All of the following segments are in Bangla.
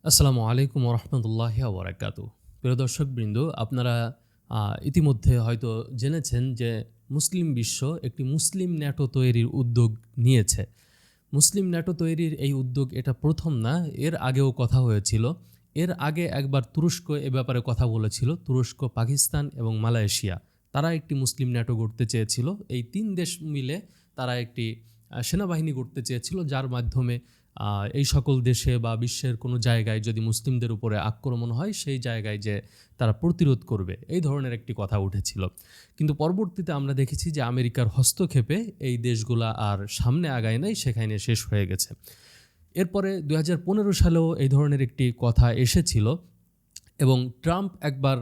আসসালামু আলাইকুম রহমতুল্লাহি ওবরাকাতু। প্রিয় দর্শকবৃন্দ, আপনারা ইতিমধ্যে হয়তো জেনেছেন যে মুসলিম বিশ্ব একটি মুসলিম ন্যাটো তৈরির উদ্যোগ নিয়েছে। মুসলিম ন্যাটো তৈরির এই উদ্যোগ এটা প্রথম না, এর আগেও কথা হয়েছিল। এর আগে একবার তুরস্ক এ ব্যাপারে কথা বলেছিল। তুরস্ক, পাকিস্তান এবং মালয়েশিয়া তারা একটি মুসলিম ন্যাটো গড়তে চেয়েছিল। এই তিন দেশ মিলে তারা একটি সেনাবাহিনী গড়তে চেয়েছিল, যার মাধ্যমে এই সকল দেশে বা বিশ্বের কোনো জায়গায় যদি মুসলিমদের উপরে আক্রমণ হয় সেই জায়গায় যে তারা প্রতিরোধ করবে, এই ধরনের একটি কথা উঠেছিল। কিন্তু পরবর্তীতে আমরা দেখেছি যে আমেরিকার হস্তক্ষেপে এই দেশগুলা আর সামনে আগায় নাই, সেখানে শেষ হয়ে গেছে। এরপরে 2015 সালেও এই ধরনের একটি কথা এসেছিল এবং ট্রাম্প একবার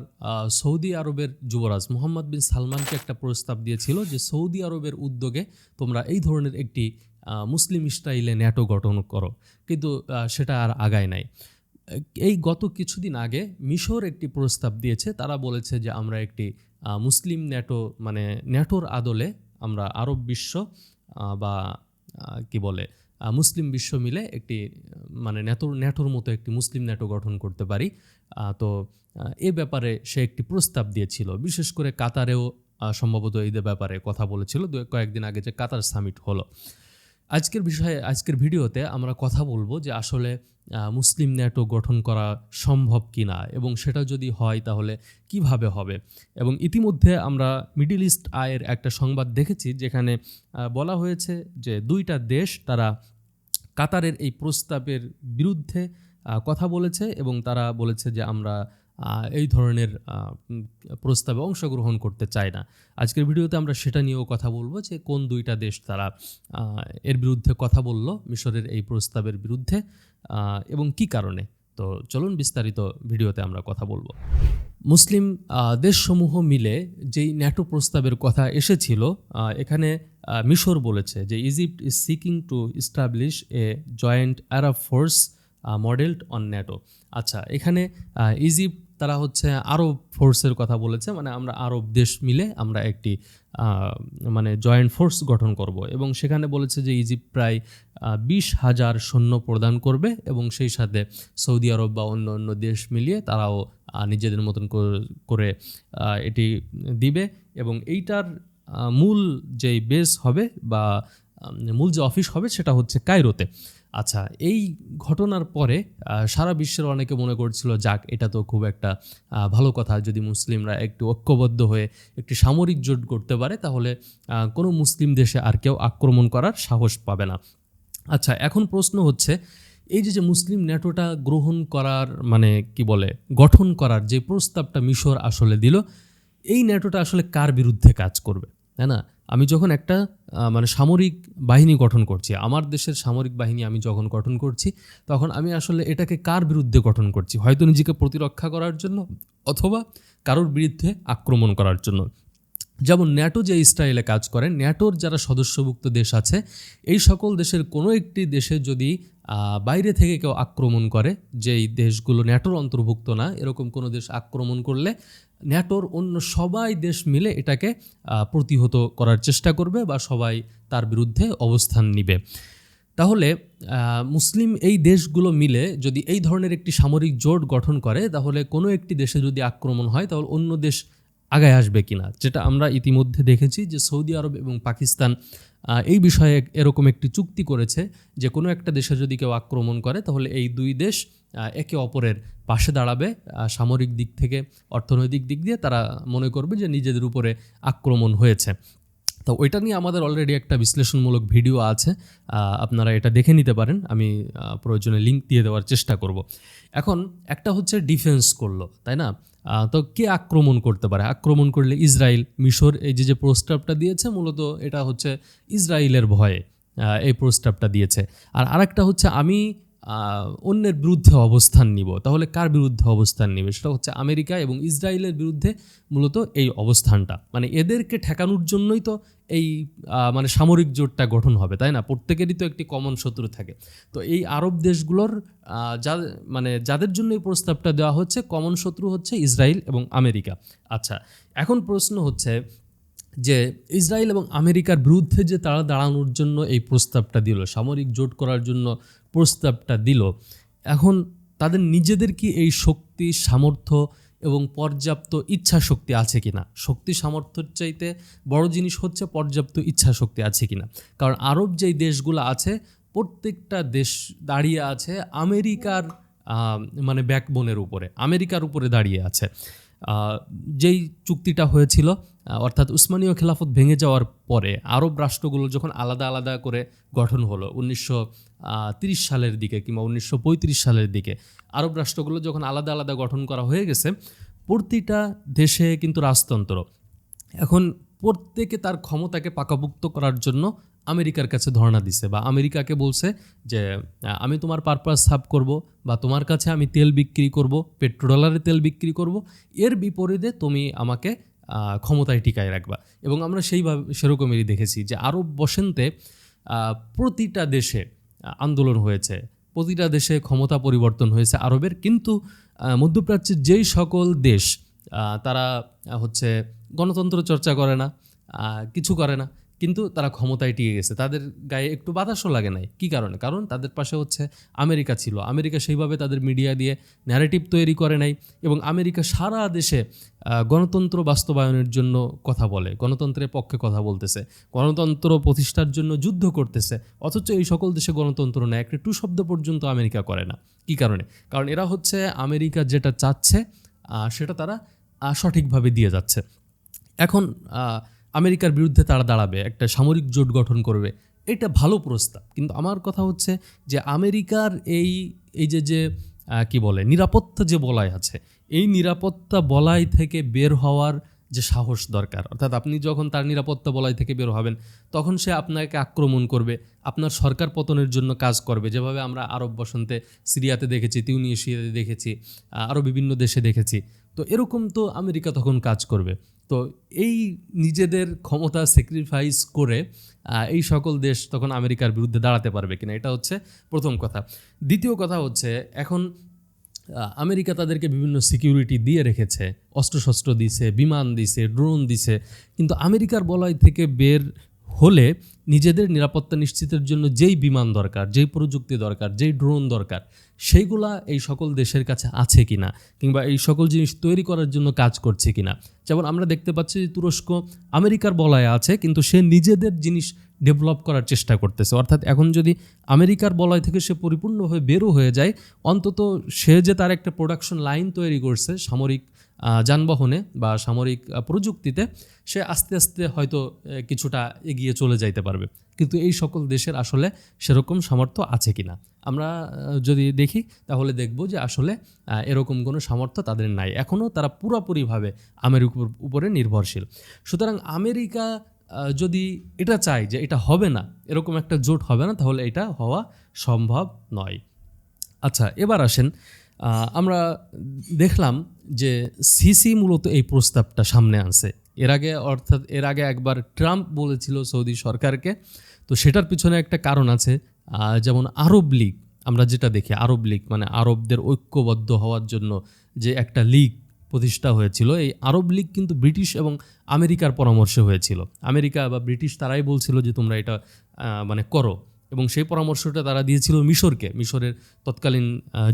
সৌদি আরবের যুবরাজ মোহাম্মদ বিন সালমানকে একটা প্রস্তাব দিয়েছিল যে সৌদি আরবের উদ্যোগে তোমরা এই ধরনের একটি মুসলিম স্টাইলে ন্যাটো গঠন করো, কিন্তু সেটা আর আগায় নাই। এই গত কিছুদিন আগে মিশর একটি প্রস্তাব দিয়েছে। তারা বলেছে যে আমরা একটি মুসলিম ন্যাটো, মানে ন্যাটোর আদলে আমরা আরব বিশ্ব বা কি বলে মুসলিম বিশ্ব মিলে একটি মানে ন্যাটোর মতো একটি মুসলিম ন্যাটো গঠন করতে পারি। তো এ ব্যাপারে সে একটি প্রস্তাব দিয়েছিল। বিশেষ করে কাতারেও সম্ভবত এই ব্যাপারে কথা বলেছিল কয়েকদিন আগে যে কাতার সামিট হলো। আজকের ভিডিওতে আমরা কথা বলবো যে আসলে মুসলিম ন্যাটো গঠন করা সম্ভব কিনা এবং সেটা যদি হয় তাহলে কিভাবে হবে। এবং ইতিমধ্যে আমরা মিডল ইস্ট আয়ের একটা সংবাদ দেখেছি, যেখানে বলা হয়েছে যে দুইটা দেশ তারা কাতারের এই প্রস্তাবের বিরুদ্ধে কথা বলেছে এবং তারা বলেছে যে আমরা এই ধরনের প্রস্তাবে অংশগ্রহণ করতে চাই না। আজকের ভিডিওতে আমরা সেটা নিয়েও কথা বলবো যে কোন দুইটা দেশ তারা এর বিরুদ্ধে কথা বলল, মিশরের এই প্রস্তাবের বিরুদ্ধে, এবং কি কারণে। তো চলুন বিস্তারিত ভিডিওতে আমরা কথা বলবো। মুসলিম দেশসমূহ মিলে যেই ন্যাটো প্রস্তাবের কথা এসেছিল, এখানে মিশর বলেছে যে Egypt is seeking two establish A joint Arab force modelled on NATO. আচ্ছা, এখানে ইজিপ্ট তারা হচ্ছে আরব ফোর্সের কথা বলেছে, মানে আমরা আরব দেশ মিলে আমরা একটি মানে জয়েন্ট ফোর্স গঠন করব, এবং সেখানে বলেছে যে ইজিপ্ট প্রায় 20,000 সৈন্য প্রদান করবে এবং সেই সাথে সৌদি আরব বা অন্য অন্য দেশ মিলিয়ে তারাও নিজেদের মতন করে এটি দিবে। এবং এইটার মূল যে বেস হবে বা মূল যে অফিস হবে সেটা হচ্ছে কায়রোতে। আচ্ছা, এই ঘটনার পরে সারা বিশ্বের অনেকে মনে করছিল যাক, এটা তো খুব একটা ভালো কথা, যদি মুসলিমরা একটু ঐক্যবদ্ধ হয়ে একটি সামরিক জোট করতে পারে তাহলে কোনো মুসলিম দেশে আর কেউ আক্রমণ করার সাহস পাবে না। আচ্ছা, এখন প্রশ্ন হচ্ছে এই যে মুসলিম ন্যাটোটা গ্রহণ করার মানে কি বলে গঠন করার যে প্রস্তাবটা মিশর আসলে দিল, এই ন্যাটোটা আসলে কার বিরুদ্ধে কাজ করবে, তাই না? আমি যখন একটা মানে সামরিক বাহিনী গঠন করছি, আমার দেশের সামরিক বাহিনী আমি যখন গঠন করছি, তখন আমি আসলে এটাকে কার বিরুদ্ধে গঠন করছি? হয়তো নিজেকে প্রতিরক্ষা করার জন্য অথবা কারোর বিরুদ্ধে আক্রমণ করার জন্য। যেমন ন্যাটো যে স্টাইলে কাজ করে, ন্যাটোর যারা সদস্যভুক্ত দেশ আছে, এই সকল দেশের কোনো একটি দেশে যদি বাইরে থেকে কেউ আক্রমণ করে, যেই দেশগুলো ন্যাটোর অন্তর্ভুক্ত না, এরকম কোনো দেশ আক্রমণ করলে ন্যাটোর অন্য সবাই দেশ মিলে এটাকে প্রতিহত করার চেষ্টা করবে বা সবাই তার বিরুদ্ধে অবস্থান নিবে। তাহলে মুসলিম এই দেশগুলো মিলে যদি এই ধরনের একটি সামরিক জোট গঠন করে, তাহলে কোনো একটি দেশে যদি আক্রমণ হয় তাহলে অন্য দেশ আগায় আসবে কিনা, যেটা আমরা ইতিমধ্যে দেখেছি যে সৌদি আরব এবং পাকিস্তান এই বিষয়ে এরকম একটি চুক্তি করেছে যে কোনো একটা দেশে যদি কেউ আক্রমণ করে তাহলে এই দুই দেশ একে অপরের পাশে দাঁড়াবে। সামরিক দিক থেকে, অর্থনৈতিক দিক দিয়ে তারা মনে করবে যে নিজেদের উপরে আক্রমণ হয়েছে। তো ওইটা নিয়ে আমাদের অলরেডি একটা বিশ্লেষণমূলক ভিডিও আছে, আপনারা এটা দেখে নিতে পারেন। আমি প্রয়োজনে লিঙ্ক দিয়ে দেওয়ার চেষ্টা করব। এখন একটা হচ্ছে ডিফেন্স করলো, তাই না? তো কে আক্রমণ করতে পারে? আক্রমণ করলে ইসরায়েল। মিশর এই যে প্রস্তাবটা দিয়েছে, মূলত এটা হচ্ছে ইসরায়েলের ভয়ে এই প্রস্তাবটা দিয়েছে। আর আরেকটা হচ্ছে আমি অন্যের বিরুদ্ধে অবস্থান নিব। তাহলে কার বিরুদ্ধে অবস্থান নিবে? সেটা হচ্ছে আমেরিকা এবং ইসরায়েলের বিরুদ্ধে মূলত এই অবস্থানটা, মানে এদেরকে ঠেকানোর জন্যই তো এই মানে সামরিক জোটটা গঠন হবে, তাই না? প্রত্যেকেরই তো একটি কমন শত্রু থাকে। তো এই আরব দেশগুলোর মানে যাদের জন্য এই প্রস্তাবটা দেওয়া হচ্ছে, কমন শত্রু হচ্ছে ইসরায়েল এবং আমেরিকা। আচ্ছা, এখন প্রশ্ন হচ্ছে যে ইসরায়েল এবং আমেরিকার বিরুদ্ধে যে তারা দাঁড়ানোর জন্য এই প্রস্তাবটা দিল, সামরিক জোট করার জন্য প্রস্তাবটা দিল, এখন তাদের নিজেদের কি এই শক্তি, সামর্থ্য এবং পর্যাপ্ত ইচ্ছা শক্তি আছে কিনা। শক্তি সামর্থ্যের চাইতে বড় জিনিস হচ্ছে পর্যাপ্ত ইচ্ছা শক্তি আছে কিনা। কারণ আরব যেই দেশগুলো আছে প্রত্যেকটা দেশ দাঁড়িয়ে আছে আমেরিকার মানে ব্যাকবোনের উপরে, আমেরিকার উপরে দাঁড়িয়ে আছে। যেই চুক্তিটা হয়েছিল অর্থাৎ উসমানীয় খেলাফত ভেঙে যাওয়ার পরে আরব রাষ্ট্রগুলো যখন আলাদা আলাদা করে গঠন হলো 1930 সালের দিকে কিংবা 1935 সালের দিকে, আরব রাষ্ট্রগুলো যখন আলাদা আলাদা গঠন করা হয়ে গেছে, প্রতিটা দেশে কিন্তু রাজতন্ত্র। এখন প্রত্যেকে তার ক্ষমতাকে পাকাপোক্ত করার জন্য আমেরিকার কাছে ধর্ণা দিছে বা আমেরিকাকে বলছে যে আমি তোমার পারপাস সার্ভ করব বা তোমার কাছে আমি তেল বিক্রি করব, পেট্রোডলারে তেল বিক্রি করব, এর বিপরীতে তুমি আমাকে ক্ষমতায় টিকায় রাখবা। এবং আমরা সেরকমেরই দেখেছি যে আরব বসন্তে প্রতিটা দেশে আন্দোলন হয়েছে, প্রতিটা দেশে ক্ষমতা পরিবর্তন হয়েছে আরবের। কিন্তু মধ্যপ্রাচ্যের যেই সকল দেশ তারা হচ্ছে গণতন্ত্র চর্চা করে না, কিছু করে না, কিন্তু তারা ক্ষমতায় টিকে গেছে, তাদের গায়ে একটু বাতাসও লাগে নাই। কী কারণে? কারণ তাদের পাশে হচ্ছে আমেরিকা ছিল। আমেরিকা সেইভাবে তাদের মিডিয়া দিয়ে ন্যারেটিভ তৈরি করে নাই এবং আমেরিকা সারা দেশে গণতন্ত্র বাস্তবায়নের জন্য কথা বলে, গণতন্ত্রের পক্ষে কথা বলতেছে, গণতন্ত্র প্রতিষ্ঠার জন্য যুদ্ধ করতেছে। অথচ এই সকল দেশে গণতন্ত্র নেয় একটা টু শব্দ পর্যন্ত আমেরিকা করে না। কী কারণে? কারণ এরা হচ্ছে আমেরিকা যেটা চাচ্ছে সেটা তারা সঠিকভাবে দিয়ে যাচ্ছে। এখন আমেরিকার বিরুদ্ধে তারা দাঁড়াবে, একটা সামরিক জোট গঠন করবে, এটা ভালো প্রস্তাব। কিন্তু আমার কথা হচ্ছে যে আমেরিকার এই যে কি বলে নিরাপত্তা যে বলয় আছে, এই নিরাপত্তা বলয় থেকে বের হওয়ার যে সাহস দরকার, অর্থাৎ আপনি যখন তার নিরাপত্তা বলয় থেকে বের হবেন তখন সে আপনাকে আক্রমণ করবে, আপনার সরকার পতনের জন্য কাজ করবে। যেভাবে আমরা আরব বসন্তে সিরিয়াতে দেখেছি, তিউনিসিয়াতে দেখেছি, আরও বিভিন্ন দেশে দেখেছি। তো এরকম তো আমেরিকা তখন কাজ করবে। তো এই নিজেদের ক্ষমতা স্যাক্রিফাইস করে এই সকল দেশ তখন আমেরিকার বিরুদ্ধে দাঁড়াতে পারবে কিনা, এটা হচ্ছে প্রথম কথা। দ্বিতীয় কথা হচ্ছে এখন আমেরিকা তাদেরকে বিভিন্ন সিকিউরিটি দিয়ে রেখেছে, অস্ত্রশস্ত্র দিছে, বিমান দিছে, ড্রোন দিছে, কিন্তু আমেরিকার বলয় থেকে বের হলে নিজেদের নিরাপত্তা নিশ্চিতের জন্য যেই বিমান দরকার, যেই প্রযুক্তি দরকার, যেই ড্রোন দরকার, সেইগুলা এই সকল দেশের কাছে আছে কিনা, কিংবা এই সকল জিনিস তৈরি করার জন্য কাজ করছে কিনা। যেমন আমরা দেখতে পাচ্ছি যে তুরস্ক আমেরিকার বলয়ে আছে, কিন্তু সে নিজেদের জিনিস ডেভেলপ করার চেষ্টা করতেছে। অর্থাৎ এখন যদি আমেরিকার বলয় থেকে সে পরিপূর্ণভাবে বেরো হয়ে যায়, অন্তত সে যে তার একটা প্রোডাকশন লাইন তৈরি করছে সামরিক যানবাহনে বা সামরিক প্রযুক্তিতে, সে আস্তে আস্তে হয়তো কিছুটা এগিয়ে চলে যাইতে পারবে। কিন্তু এই সকল দেশের আসলে সেরকম সামর্থ্য আছে কিনা আমরা যদি দেখি তাহলে দেখব যে আসলে এরকম কোনো সামর্থ্য তাদের নাই। এখনও তারা পুরোপুরিভাবে আমেরিকার উপরে নির্ভরশীল। সুতরাং আমেরিকা যদি এটা চায় যে এটা হবে না, এরকম একটা জোট হবে না, তাহলে এটা হওয়া সম্ভব নয়। আচ্ছা, এবার আসেন, আমরা দেখলাম যে সিসি মূলত এই প্রস্তাবটা সামনে আনছে। এর আগে একবার ট্রাম্প বলেছিল সৌদি সরকারকে, তো সেটার পিছনে একটা কারণ আছে। যেমন আরব লীগ, আমরা যেটা দেখি আরব লীগ মানে আরবদের ঐক্যবদ্ধ হওয়ার জন্য যে একটা লীগ প্রতিষ্ঠা হয়েছিল, এই আরব লীগ কিন্তু ব্রিটিশ এবং আমেরিকার পরামর্শে হয়েছিল। আমেরিকা বা ব্রিটিশ তারাই বলছিল যে তোমরা এটা মানে করো, এবং সেই পরামর্শটা তারা দিয়েছিল মিশরকে, মিশরের তৎকালীন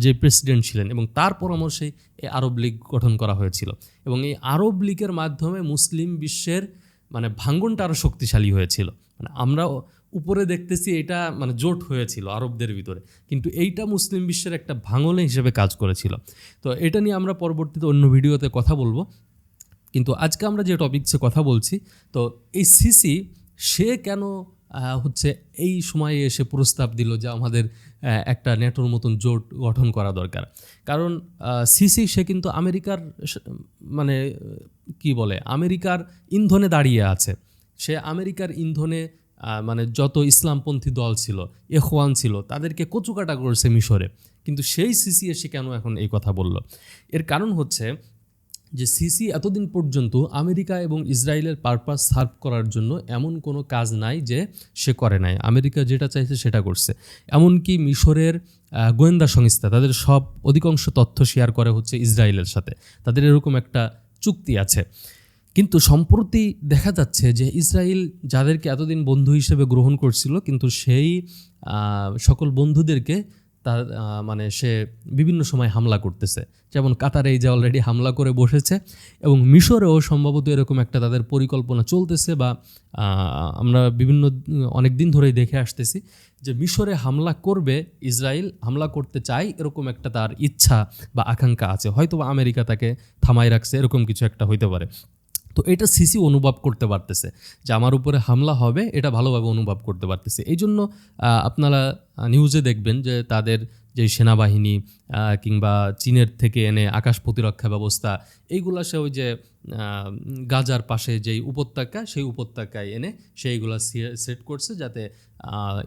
যে প্রেসিডেন্ট ছিলেন, এবং তার পরামর্শেই এই আরব লীগ গঠন করা হয়েছিল। এবং এই আরব লীগের মাধ্যমে মুসলিম বিশ্বের মানে ভাঙ্গনটা আরও শক্তিশালী হয়েছিল। মানে আমরা উপরে দেখতেছি এটা মানে জোট হয়েছিল আরবদের ভিতরে, কিন্তু এইটা মুসলিম বিশ্বের একটা ভাঙনে হিসেবে কাজ করেছিল। তো এটা নিয়ে আমরা পরবর্তীতে অন্য ভিডিওতে কথা বলবো। কিন্তু আজকে আমরা যে টপিকসে কথা বলছি, তো এই সিসি সে কেন হচ্ছে এই সময়ে এসে প্রস্তাব দিল যে আমাদের একটা ন্যাটোর মতন জোট গঠন করা দরকার। কারণ সিসি সে কিন্তু আমেরিকার মানে কি বলে আমেরিকার ইন্ধনে দাঁড়িয়ে আছে। সে আমেরিকার ইন্ধনে মানে যত ইসলামপন্থী দল ছিল, এখওয়ান ছিল, তাদেরকে কচুকাটা করছে মিশরে। কিন্তু সেই সিসি এসে কেন এখন এই কথা বলল? এর কারণ হচ্ছে যে সিসি এতদিন পর্যন্ত আমেরিকা এবং ইসরায়েলের পারপাস সার্ভ করার জন্য এমন কোনো কাজ নাই যে সে করে নাই। আমেরিকা যেটা চাইছে সেটা করছে। এমনকি মিশরের গোয়েন্দা সংস্থা তাদের সব অধিকাংশ তথ্য শেয়ার করে হচ্ছে ইসরায়েলের সাথে, তাদের এরকম একটা চুক্তি আছে। কিন্তু সম্প্রতি দেখা যাচ্ছে যে ইসরায়েল যাদেরকে এতদিন বন্ধু হিসেবে গ্রহণ করছিল, কিন্তু সেই সকল বন্ধুদেরকে তার মানে সে বিভিন্ন সময় হামলা করতেছে, যেমন কাতারে এই যে অলরেডি হামলা করে বসেছে, এবং মিশরেও সম্ভবত এরকম একটা তাদের পরিকল্পনা চলতেছে, বা আমরা অনেক দিন ধরেই দেখে আসতেছি যে মিশরে হামলা করবে ইসরায়েল, হামলা করতে চায় এরকম একটা তার ইচ্ছা বা আকাঙ্ক্ষা আছে, হয়তো বা আমেরিকা তাকে থামায় রাখছে, এরকম কিছু একটা হইতে পারে। তো এটা সিসি অনুভব করতে পারতেছে যে আমার উপরে হামলা হবে, এটা ভালোভাবে অনুভব করতে পারতেছে। এই জন্য আপনারা নিউজে দেখবেন যে তাদের যে সেনাবাহিনী কিংবা চীনের থেকে এনে আকাশ প্রতিরক্ষা ব্যবস্থা, এইগুলা সে ওই যে গাজার পাশে যেই উপত্যকা, সেই উপত্যকায় এনে সেইগুলা সেট করছে যাতে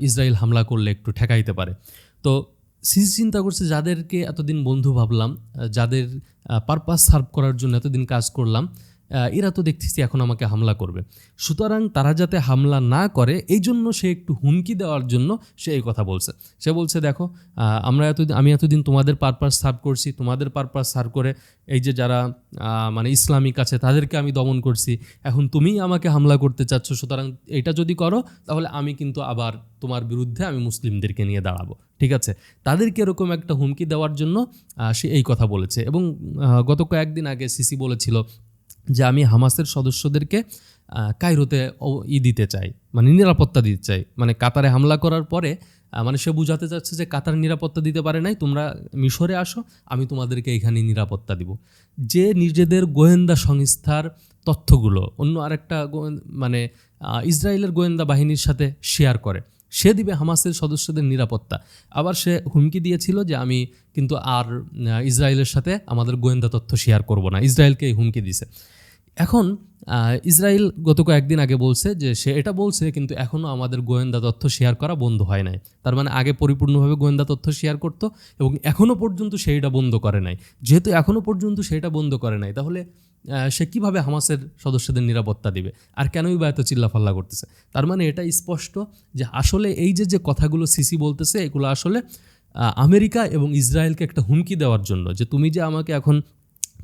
ইসরায়েল হামলা করলে একটু ঠেকাইতে পারে। তো সিসি চিন্তা করছে যাদেরকে এতদিন বন্ধু ভাবলাম, যাদের পারপাস সার্ভ করার জন্য এতদিন কাজ করলাম, এরা তো দেখতেছি এখন আমাকে হামলা করবে, সুতরাং তারা যাতে হামলা না করে এই জন্য সে একটু হুমকি দেওয়ার জন্য সে এই কথা বলছে। সে বলছে দেখো, আমি এতদিন তোমাদের পারপাস সার্ভ করছি, তোমাদের পারপাস সার্ভ করে এই যে যারা মানে ইসলামিক আছে তাদেরকে আমি দমন করছি, এখন তুমিই আমাকে হামলা করতে চাচ্ছ, সুতরাং এটা যদি করো তাহলে আমি কিন্তু আবার তোমার বিরুদ্ধে আমি মুসলিমদেরকে নিয়ে দাঁড়াবো, ঠিক আছে? তাদেরকে এরকম একটা হুমকি দেওয়ার জন্য সে এই কথা বলেছে। এবং গত কয়েকদিন আগে সিসি বলেছিল যে আমি হামাসের সদস্যদেরকে কায়রোতে দিতে চাই, মানে নিরাপত্তা দিতে চাই, মানে কাতারে হামলা করার পরে মানে সে বুঝাতে চাচ্ছে যে কাতার নিরাপত্তা দিতে পারে নাই, তোমরা মিশরে আসো, আমি তোমাদেরকে এখানে নিরাপত্তা দিব। যে নিজেদের গোয়েন্দা সংস্থার তথ্যগুলো অন্য আরেকটা মানে ইসরায়েলের গোয়েন্দা বাহিনীর সাথে শেয়ার করে, সে দিবে হামাসের সদস্যদের নিরাপত্তা। আবার সে হুমকি দিয়েছিল যে আমি কিন্তু আর ইসরায়েলের সাথে আমাদের গোয়েন্দা তথ্য শেয়ার করব না, ইসরায়েলকে এই হুমকি দিছে। এখন ইসরায়েল গত কয়েকদিন আগে বলছে যে সে এটা বলছে কিন্তু এখনও আমাদের গোয়েন্দা তথ্য শেয়ার করা বন্ধ হয় নাই। তার মানে আগে পরিপূর্ণভাবে গোয়েন্দা তথ্য শেয়ার করতো এবং এখনও পর্যন্ত সেইটা বন্ধ করে নাই। যেহেতু এখনও পর্যন্ত সেইটা বন্ধ করে নাই, তাহলে সে কীভাবে হামাসের সদস্যদের নিরাপত্তা দিবে, আর কেনই বা এত চিল্লাফাল্লা করতেছে? তার মানে এটা স্পষ্ট যে আসলে এই যে কথাগুলো সিসি বলতেছে, এগুলো আসলে আমেরিকা এবং ইসরায়েলকে একটা হুমকি দেওয়ার জন্য, যে তুমি যে আমাকে এখন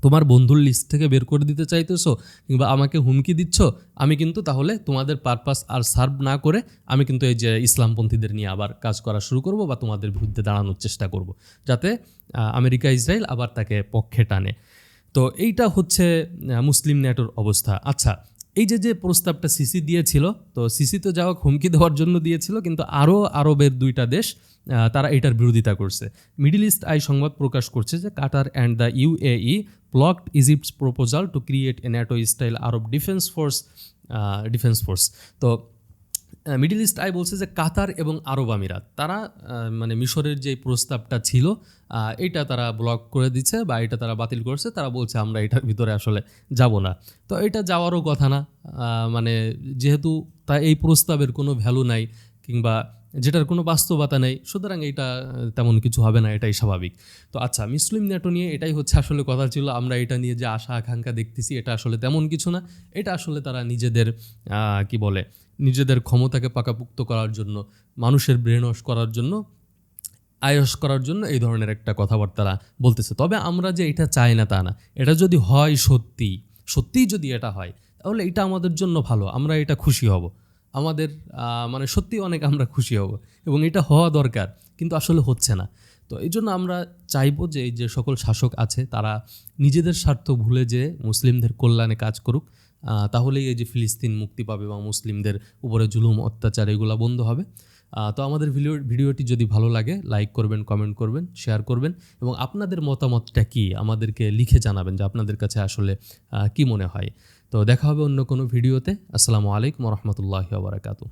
তোমার বন্ধুর লিস্ট থেকে বের করে দিতে চাইতেছো কিংবা আমাকে হুমকি দিচ্ছ, আমি কিন্তু তাহলে তোমাদের পারপাস আর সার্ভ না করে আমি কিন্তু এই যে ইসলামপন্থীদের নিয়ে আবার কাজ করা শুরু করব বা তোমাদের বিরুদ্ধে দাঁড়ানোর চেষ্টা করব, যাতে আমেরিকা ইসরায়েল আবার তাকে পক্ষে টানে। তো এইটা হচ্ছে মুসলিম ন্যাটোর অবস্থা। আচ্ছা, এই যে প্রস্তাবটা সিসি দিয়েছিল, তো সিসি তো যাওয়া হুমকি দেওয়ার জন্য দিয়েছিল, কিন্তু আরও আরবের 2টা দেশ তারা এটার বিরোধিতা করছে। মিডল ইস্ট আই সংবাদ প্রকাশ করছে যে Qatar and the UAE blocked Egypt's proposal to create a NATO style Arab defence force. তো মিডল ইস্ট আই বলছে যে কাতার এবং আরব আমিরাত তারা মানে মিশরের যে প্রস্তাবটা ছিল এইটা তারা ব্লক করে দিচ্ছে বা এটা তারা বাতিল করছে। তারা বলছে আমরা এটার ভিতরে আসলে যাব না। তো এটা যাওয়ারও কথা না, মানে যেহেতু এই প্রস্তাবের কোনো ভ্যালু নাই কিংবা যেটার কোনো বাস্তবতা নেই, সুতরাং এটা তেমন কিছু হবে না, এটাই স্বাভাবিক। তো আচ্ছা, মুসলিম ন্যাটো নিয়ে এটাই হচ্ছে আসলে কথা ছিল। আমরা এটা নিয়ে যে আশা আকাঙ্ক্ষা দেখতেছি এটা আসলে তেমন কিছু না। এটা আসলে তারা নিজেদের ক্ষমতাকে পাকাপোক্ত করার জন্য, মানুষের ব্রেন ওয়াশ করার জন্য, আয়স করার জন্য এই ধরনের একটা কথাবার্তা বলতেছে। তবে আমরা যে এটা চাই না তা না, এটা যদি হয় সত্যিই যদি এটা হয় তাহলে এটা আমাদের জন্য ভালো, আমরা এটা খুশি হব, আমাদের মানে সত্যি অনেক আমরা খুশি হব এবং এটা হওয়া দরকার, কিন্তু আসলে হচ্ছে না। তো এই জন্য আমরা চাইবো যে এই যে সকল শাসক আছে তারা নিজেদের স্বার্থ ভুলে যে মুসলিমদের কল্যাণে কাজ করুক, তাহলেই এই যে ফিলিস্তিন মুক্তি পাবে বা মুসলিমদের উপরে জুলুম অত্যাচার এগুলো বন্ধ হবে। তো আমাদের ভিডিওটি যদি ভালো লাগে লাইক করবেন, কমেন্ট করবেন, শেয়ার করবেন এবং আপনাদের মতামতটা কি আমাদেরকে লিখে জানাবেন যে আপনাদের কাছে আসলে কি মনে হয়। তো দেখা হবে অন্য কোনো ভিডিওতে। আসসালামু আলাইকুম ওয়া রাহমাতুল্লাহি ওয়া বারাকাতুহু।